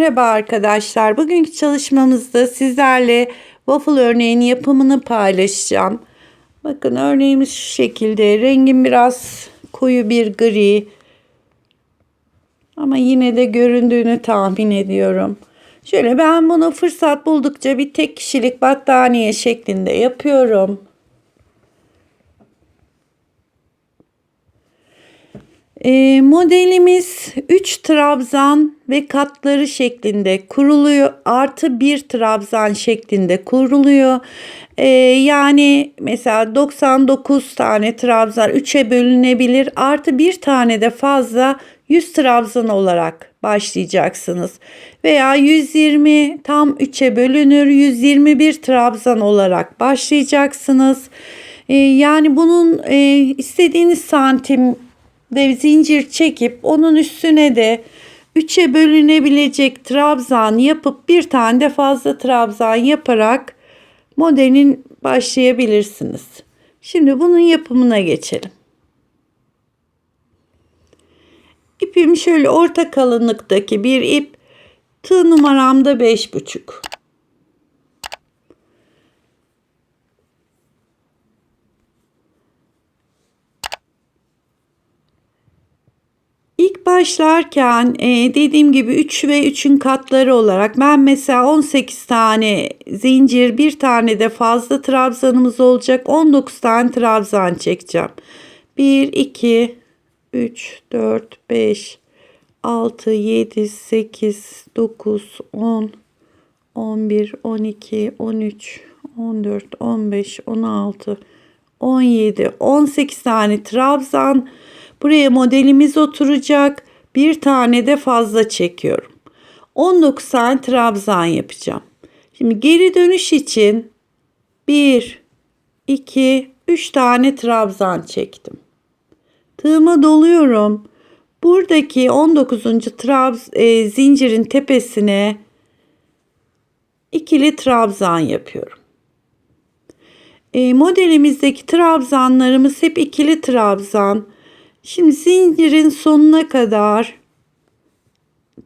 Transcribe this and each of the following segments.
Merhaba arkadaşlar. Bugünkü çalışmamızda sizlerle waffle örneğinin yapımını paylaşacağım. Bakın örneğimiz şu şekilde. Rengim biraz koyu bir gri. Ama yine de göründüğünü tahmin ediyorum. Şöyle ben bunu fırsat buldukça bir tek kişilik battaniye şeklinde yapıyorum. Modelimiz 3 trabzan ve katları şeklinde kuruluyor. Artı 1 trabzan şeklinde kuruluyor. Yani mesela 99 tane trabzan 3'e bölünebilir. Artı bir tane de fazla 100 trabzan olarak başlayacaksınız. Veya 120 tam 3'e bölünür. 121 trabzan olarak başlayacaksınız. Yani bunun istediğiniz santim ve zincir çekip onun üstüne de 3'e bölünebilecek trabzan yapıp bir tane de fazla trabzan yaparak modelin başlayabilirsiniz. Şimdi bunun yapımına geçelim. İpim şöyle orta kalınlıktaki bir ip. Tığ numaram da 5,5. İlk başlarken dediğim gibi 3 ve 3'ün katları olarak ben mesela 18 tane zincir, bir tane de fazla trabzanımız olacak. 19 tane trabzan çekeceğim. 1, 2, 3, 4, 5, 6, 7, 8, 9, 10, 11, 12, 13, 14, 15, 16, 17, 18 tane trabzan. Buraya modelimiz oturacak. Bir tane de fazla çekiyorum. 19 tane trabzan yapacağım. Şimdi geri dönüş için 1, 2, 3 tane trabzan çektim. Tığıma doluyorum. Buradaki 19. zincirin tepesine ikili trabzan yapıyorum. Modelimizdeki trabzanlarımız hep ikili trabzan. Şimdi zincirin sonuna kadar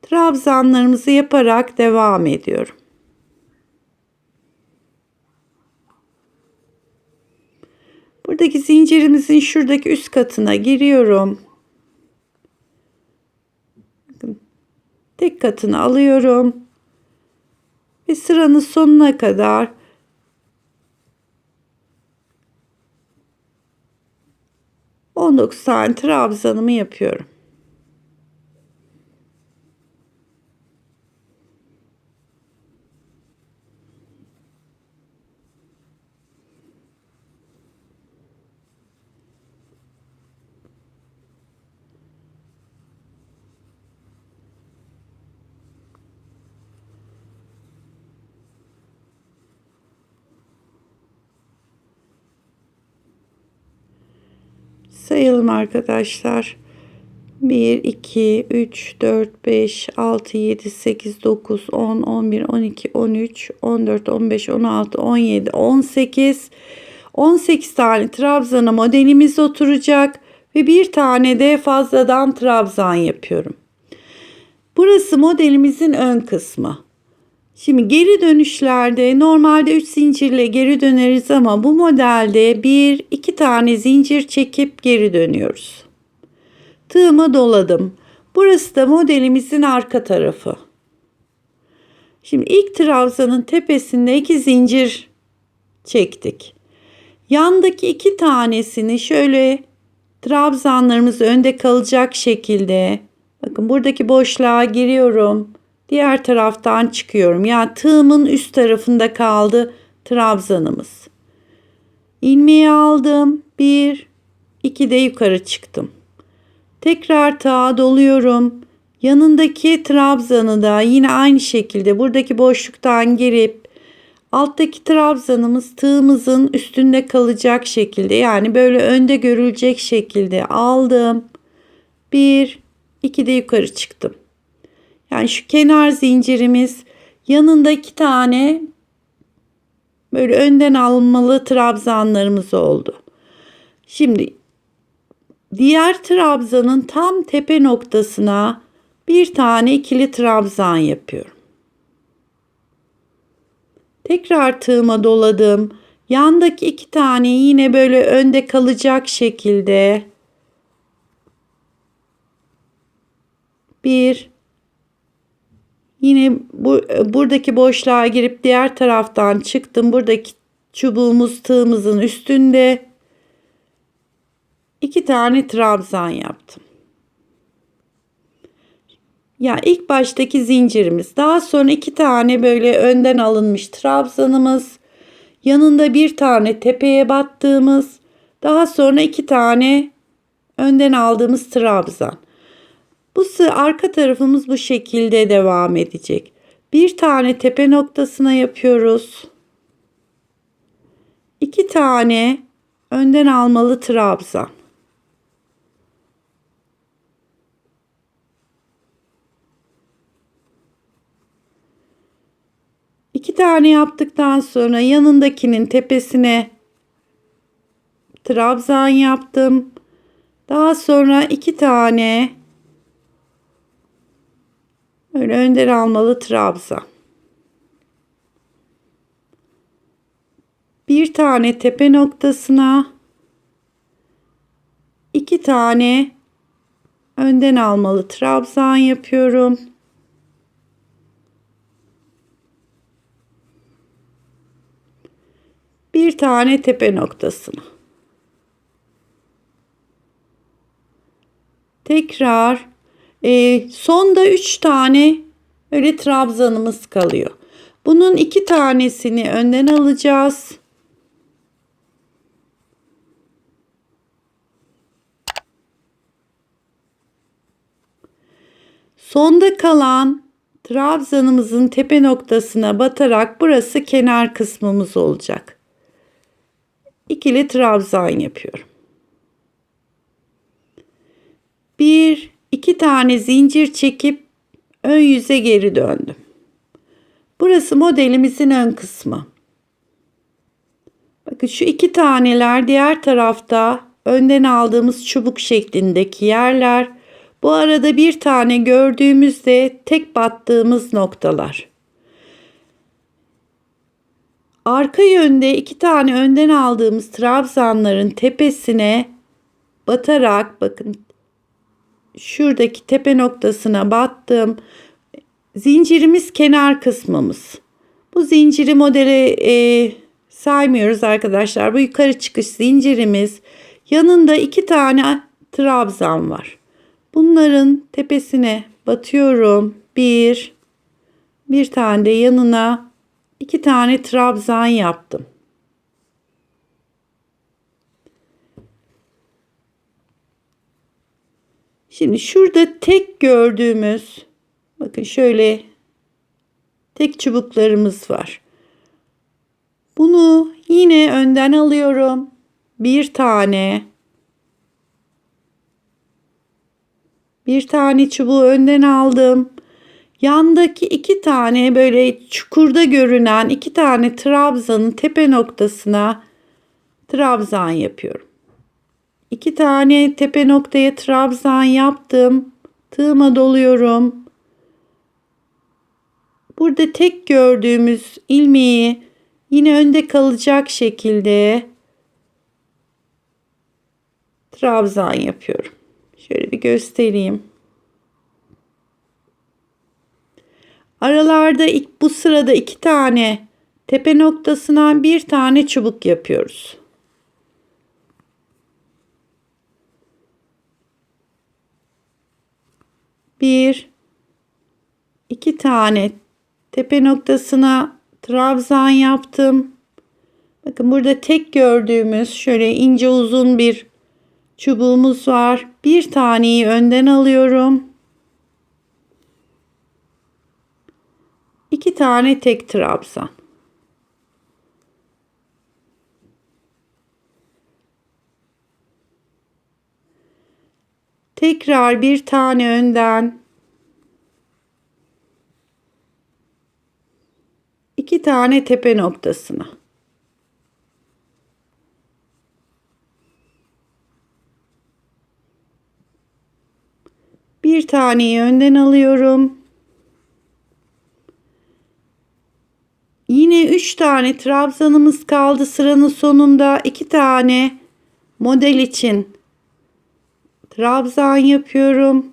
trabzanlarımızı yaparak devam ediyorum. Buradaki zincirimizin şuradaki üst katına giriyorum. Bakın, tek katını alıyorum ve sıranın sonuna kadar on tane trabzanımı yapıyorum. Sayalım arkadaşlar. 1, 2, 3, 4, 5, 6, 7, 8, 9, 10, 11, 12, 13, 14, 15, 16, 17, 18. 18 tane trabzana modelimiz oturacak ve bir tane de fazladan trabzan yapıyorum. Burası modelimizin ön kısmı. Şimdi geri dönüşlerde normalde 3 zincirle geri döneriz ama bu modelde 1-2 tane zincir çekip geri dönüyoruz. Tığımı doladım. Burası da modelimizin arka tarafı. Şimdi ilk trabzanın tepesinde 2 zincir çektik. Yandaki 2 tanesini şöyle trabzanlarımız önde kalacak şekilde, bakın buradaki boşluğa giriyorum. Diğer taraftan çıkıyorum. Yani tığımın üst tarafında kaldı trabzanımız. İlmeği aldım. 1, 2 de yukarı çıktım. Tekrar tığa doluyorum. Yanındaki trabzanı da yine aynı şekilde buradaki boşluktan girip alttaki trabzanımız tığımızın üstünde kalacak şekilde, yani böyle önde görülecek şekilde aldım. 1, 2 de yukarı çıktım. Yani şu kenar zincirimiz, yanında 2 tane böyle önden alınmalı trabzanlarımız oldu. Şimdi diğer trabzanın tam tepe noktasına Bir tane ikili trabzan yapıyorum. Tekrar tığıma doladım. Yandaki 2 tane yine böyle önde kalacak şekilde bir, yine buradaki boşluğa girip diğer taraftan çıktım. Buradaki çubuğumuz tığımızın üstünde 2 tane trabzan yaptım. Ya ilk baştaki zincirimiz, daha sonra 2 tane böyle önden alınmış trabzanımız, yanında bir tane tepeye battığımız, daha sonra 2 tane önden aldığımız trabzan. Bu arka tarafımız bu şekilde devam edecek. Bir tane tepe noktasına yapıyoruz. 2 tane önden almalı trabzan. İki tane yaptıktan sonra yanındakinin tepesine trabzan yaptım. Daha sonra 2 tane böyle önden almalı trabzan. Bir tane tepe noktasına 2 tane önden almalı trabzan yapıyorum. Bir tane tepe noktasına. Tekrar sonda 3 tane öyle trabzanımız kalıyor. Bunun 2 tanesini önden alacağız. Sonda kalan trabzanımızın tepe noktasına batarak burası kenar kısmımız olacak. İkili trabzan yapıyorum. 2 tane zincir çekip ön yüze geri döndüm. Burası modelimizin ön kısmı. Bakın şu 2 taneler diğer tarafta önden aldığımız çubuk şeklindeki yerler. Bu arada bir tane gördüğümüzde tek battığımız noktalar. Arka yönde 2 tane önden aldığımız trabzanların tepesine batarak, bakın şuradaki tepe noktasına battım. Zincirimiz kenar kısmımız. Bu zinciri modele saymıyoruz arkadaşlar. Bu yukarı çıkış zincirimiz. Yanında 2 tane trabzan var. Bunların tepesine batıyorum. Bir tane de yanına 2 tane trabzan yaptım. Şimdi şurada tek gördüğümüz, bakın şöyle tek çubuklarımız var. Bunu yine önden alıyorum. Bir tane çubuğu önden aldım. Yandaki 2 tane böyle çukurda görünen 2 tane trabzanın tepe noktasına trabzan yapıyorum. 2 tane tepe noktaya trabzan yaptım. Tığıma doluyorum. Burada tek gördüğümüz ilmeği yine önde kalacak şekilde trabzan yapıyorum. Şöyle bir göstereyim. Aralarda bu sırada 2 tane tepe noktasına bir tane çubuk yapıyoruz. İki tane tepe noktasına trabzan yaptım. Bakın burada tek gördüğümüz şöyle ince uzun bir çubuğumuz var. Bir taneyi önden alıyorum. 2 tane tek trabzan. Tekrar bir tane önden. 2 tane tepe noktasına. Bir taneyi önden alıyorum. Yine 3 tane trabzanımız kaldı sıranın sonunda. 2 tane model için trabzan yapıyorum.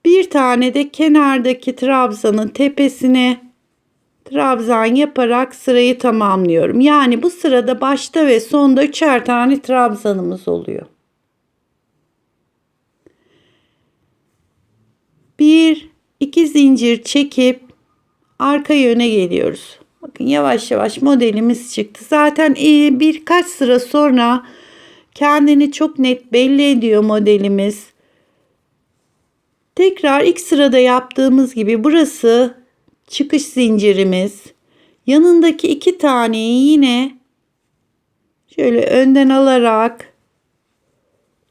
Bir tane de kenardaki trabzanın tepesine trabzan yaparak sırayı tamamlıyorum. Yani bu sırada başta ve sonda 3'er tane trabzanımız oluyor. 1 2 zincir çekip arka yöne geliyoruz. Bakın yavaş yavaş modelimiz çıktı. Zaten birkaç sıra sonra kendini çok net belli ediyor modelimiz. Tekrar ilk sırada yaptığımız gibi burası çıkış zincirimiz. Yanındaki 2 taneyi yine şöyle önden alarak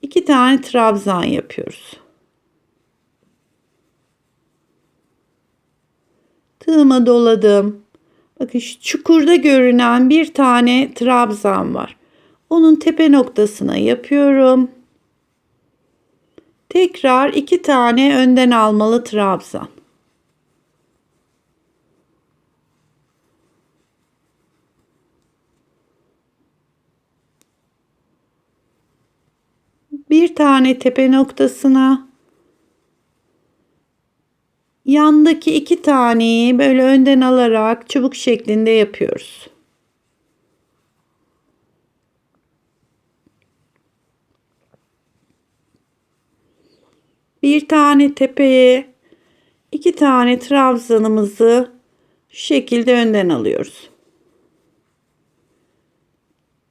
2 tane trabzan yapıyoruz. Tığıma doladım. Bakın şu çukurda görünen bir tane trabzan var. Onun tepe noktasına yapıyorum. Tekrar 2 tane önden almalı trabzan. Bir tane tepe noktasına, yandaki 2 taneyi böyle önden alarak çubuk şeklinde yapıyoruz. Bir tane tepeye 2 tane trabzanımızı şu şekilde önden alıyoruz.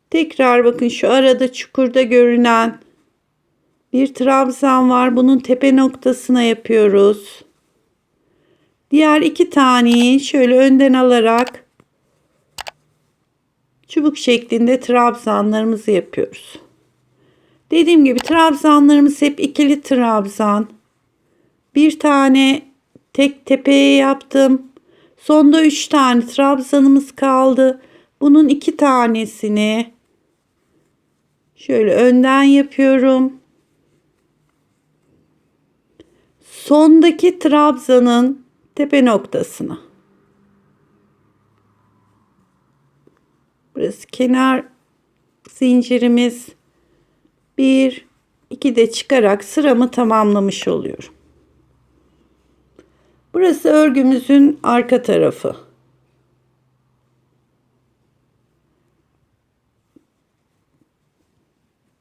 Tekrar bakın şu arada çukurda görünen bir trabzan var. Bunun tepe noktasına yapıyoruz. Diğer 2 taneyi şöyle önden alarak çubuk şeklinde trabzanlarımızı yapıyoruz. Dediğim gibi trabzanlarımız hep ikili trabzan. Bir tane tek tepeye yaptım. Sonda 3 tane trabzanımız kaldı. Bunun 2 tanesini şöyle önden yapıyorum. Sondaki trabzanın tepe noktasına. Burası kenar zincirimiz. 1 2 de çıkarak sıramı tamamlamış oluyorum. Burası örgümüzün arka tarafı.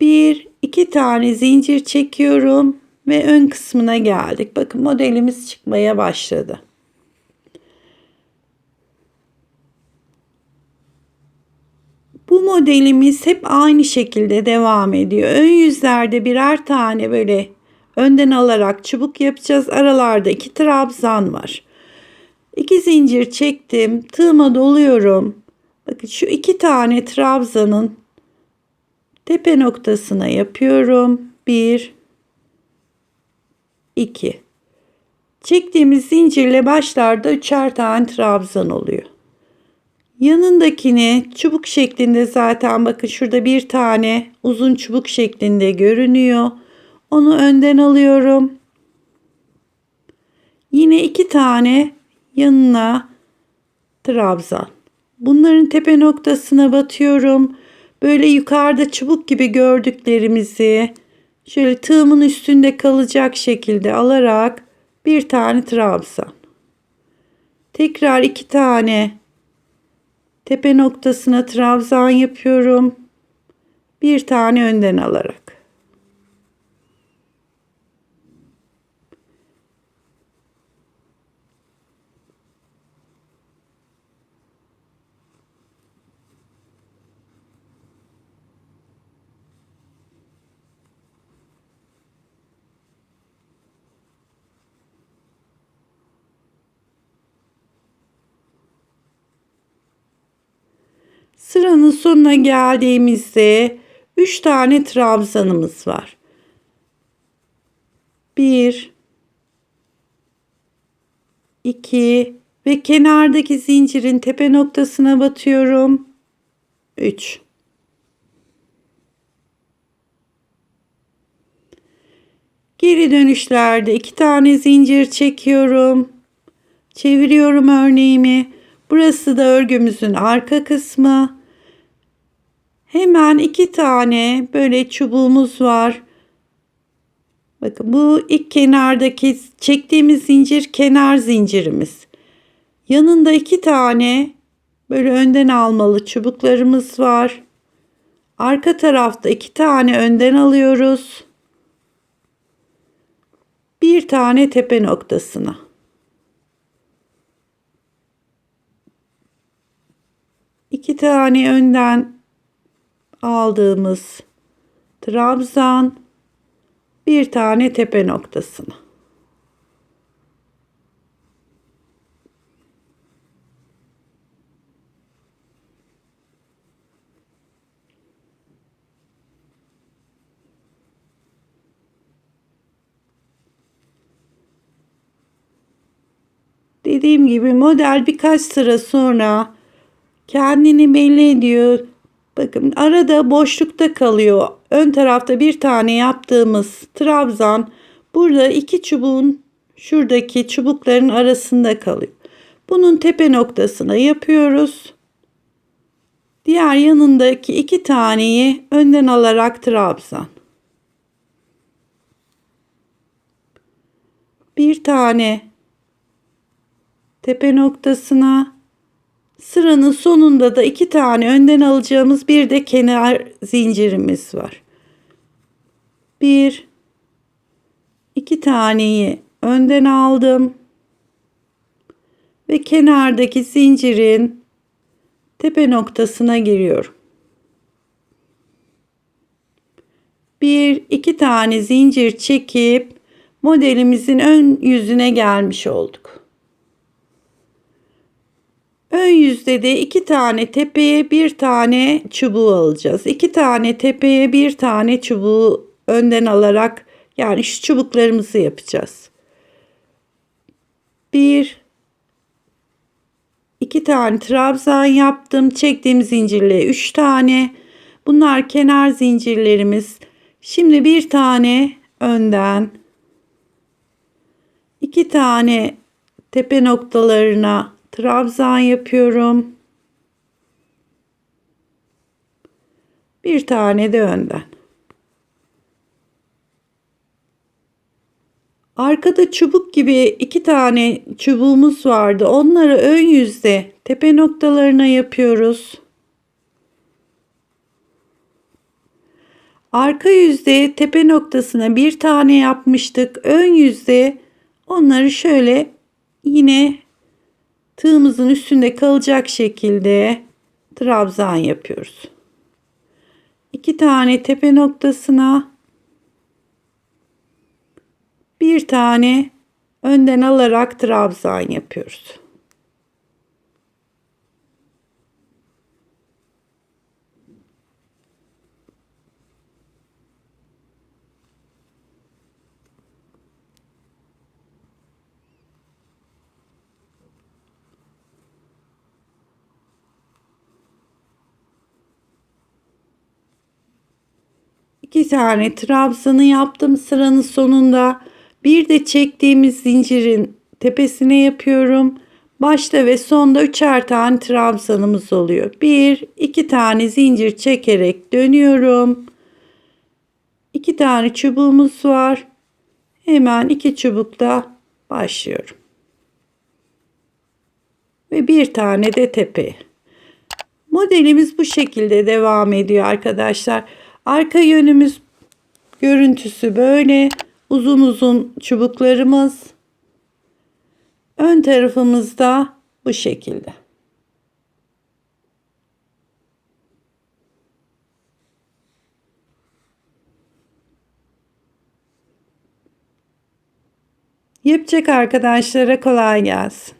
Bir iki tane zincir çekiyorum ve ön kısmına geldik. Bakın modelimiz çıkmaya başladı. Bu modelimiz hep aynı şekilde devam ediyor. Ön yüzlerde birer tane böyle önden alarak çubuk yapacağız. Aralarda 2 trabzan var. 2 zincir çektim. Tığıma doluyorum. Bakın şu 2 tane trabzanın tepe noktasına yapıyorum. 1 2. Çektiğimiz zincirle başlarda 3'er tane trabzan oluyor. Yanındakini çubuk şeklinde zaten bakın şurada bir tane uzun çubuk şeklinde görünüyor. Onu önden alıyorum. Yine 2 tane yanına trabzan. Bunların tepe noktasına batıyorum. Böyle yukarıda çubuk gibi gördüklerimizi şöyle tığımın üstünde kalacak şekilde alarak bir tane trabzan. Tekrar 2 tane tepe noktasına trabzan yapıyorum. Bir tane önden alarak. Sıranın sonuna geldiğimizde 3 tane trabzanımız var. 1 2 ve kenardaki zincirin tepe noktasına batıyorum. 3. Geri dönüşlerde 2 tane zincir çekiyorum. Çeviriyorum örneğimi. Burası da örgümüzün arka kısmı. Hemen 2 tane böyle çubuğumuz var. Bakın bu ilk kenardaki çektiğimiz zincir kenar zincirimiz. Yanında 2 tane böyle önden almalı çubuklarımız var. Arka tarafta 2 tane önden alıyoruz. Bir tane tepe noktasına. İki tane önden aldığımız trabzan, bir tane tepe noktasına. Dediğim gibi model birkaç sıra sonra kendini belli ediyor. Bakın arada boşlukta kalıyor. Ön tarafta bir tane yaptığımız trabzan burada iki çubuğun şuradaki çubukların arasında kalıyor. Bunun tepe noktasına yapıyoruz. Diğer yanındaki 2 taneyi önden alarak trabzan. Bir tane tepe noktasına, sıranın sonunda da 2 tane önden alacağımız bir de kenar zincirimiz var. 2 taneyi önden aldım ve kenardaki zincirin tepe noktasına giriyorum. 2 tane zincir çekip modelimizin ön yüzüne gelmiş olduk. Ön yüzde de 2 tane tepeye bir tane çubuğu alacağız. 2 tane tepeye bir tane çubuğu önden alarak yani şu çubuklarımızı yapacağız. 2 tane trabzan yaptım. Çektiğim zincirle 3 tane. Bunlar kenar zincirlerimiz. Şimdi bir tane önden 2 tane tepe noktalarına trabzan yapıyorum. Bir tane de önden. Arkada çubuk gibi 2 tane çubuğumuz vardı. Onları ön yüzde tepe noktalarına yapıyoruz. Arka yüzde tepe noktasına bir tane yapmıştık. Ön yüzde onları şöyle yine tığımızın üstünde kalacak şekilde trabzan yapıyoruz. 2 tane tepe noktasına bir tane önden alarak trabzan yapıyoruz. İki tane trabzanı yaptım sıranın sonunda. Bir de çektiğimiz zincirin tepesine yapıyorum. Başta ve sonda üçer tane trabzanımız oluyor. 2 tane zincir çekerek dönüyorum. 2 tane çubuğumuz var. Hemen 2 çubukla başlıyorum. Ve bir tane de tepe. Modelimiz bu şekilde devam ediyor arkadaşlar. Arka yönümüz görüntüsü böyle. Uzun uzun çubuklarımız. Ön tarafımızda bu şekilde. Yapacak arkadaşlara kolay gelsin.